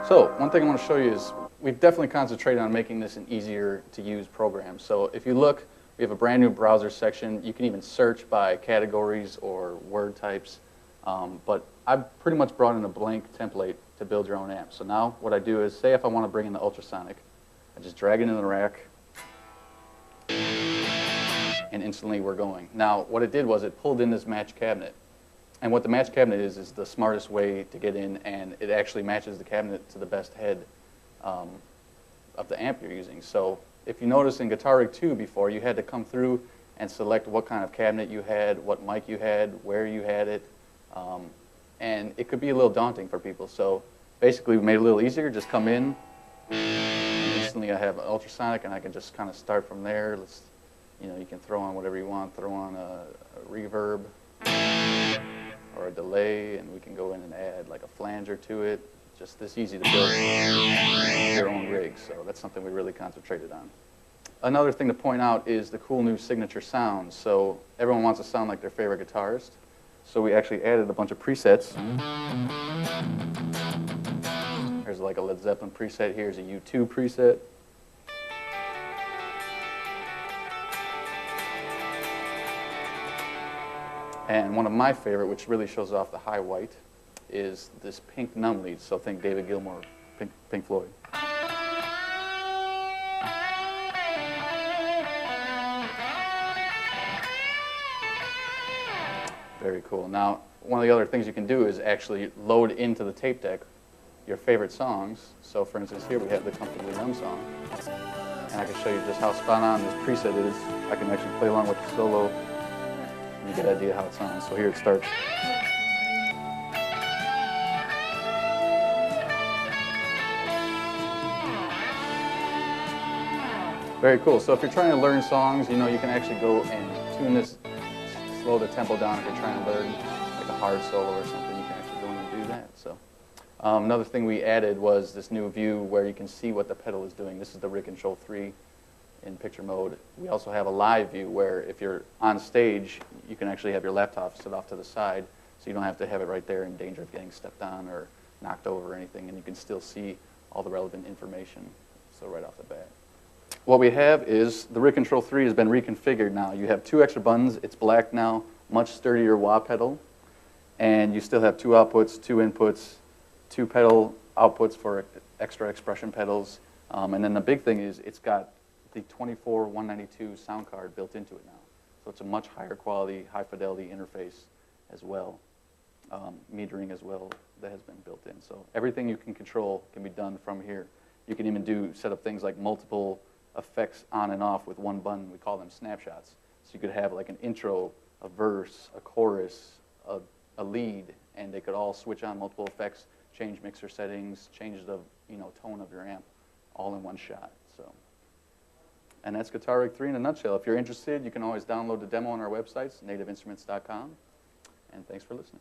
So one thing I want to show you is we've definitely concentrated on making this an easier to use program. So if you look, we have a brand new browser section. You can even search by categories or word types. But I've pretty much brought in a blank template to build your own amp. So now what I do is, say if I want to bring in the ultrasonic, I just drag it into the rack, and instantly we're going. Now what it did was it pulled in this match cabinet. And what the match cabinet is the smartest way to get in, and it actually matches the cabinet to the best head of the amp you're using. So if you notice in Guitar Rig 2 before, you had to come through and select what kind of cabinet you had, what mic you had, where you had it, and it could be a little daunting for people. So basically we made it a little easier. Just come in, and instantly I have an ultrasonic, and I can just kind of start from there. You can throw on whatever you want, throw on a reverb or a delay, and we can go in and add like a flanger to it. Just this easy to build your own rig, so that's something we really concentrated on. Another thing to point out is the cool new signature sounds. So everyone wants to sound like their favorite guitarist, so we actually added a bunch of presets. There's like a Led Zeppelin preset, here's a U2 preset. And one of my favorite, which really shows off the high white, is this pink numb lead. So think David Gilmour, Pink Floyd. Very cool. Now, one of the other things you can do is actually load into the tape deck your favorite songs. So for instance, here we have the Comfortably Numb song. And I can show you just how spot on this preset is. I can actually play along with the solo. You get an idea how it sounds. So here it starts. Very cool. So if you're trying to learn songs, you can actually go and tune this, slow the tempo down. If you're trying to learn like a hard solo or something, you can actually go in and do that. So another thing we added was this new view where you can see what the pedal is doing. This is the Rig Control 3 in picture mode. We also have a live view where if you're on stage, you can actually have your laptop sit off to the side, so you don't have to have it right there in danger of getting stepped on or knocked over or anything, and you can still see all the relevant information, so right off the bat. What we have is the Rig Control 3 has been reconfigured now. You have 2 extra buttons. It's black now, much sturdier wah pedal, and you still have 2 outputs, 2 inputs, 2 pedal outputs for extra expression pedals, and then the big thing is it's got the 24192 sound card built into it now. So it's a much higher quality, high fidelity interface as well. Metering as well that has been built in. So everything you can control can be done from here. You can even set up things like multiple effects on and off with one button. We call them snapshots. So you could have like an intro, a verse, a chorus, a lead, and they could all switch on multiple effects, change mixer settings, change the tone of your amp, all in one shot. And that's Guitar Rig 3 in a nutshell. If you're interested, you can always download the demo on our websites, nativeinstruments.com. And thanks for listening.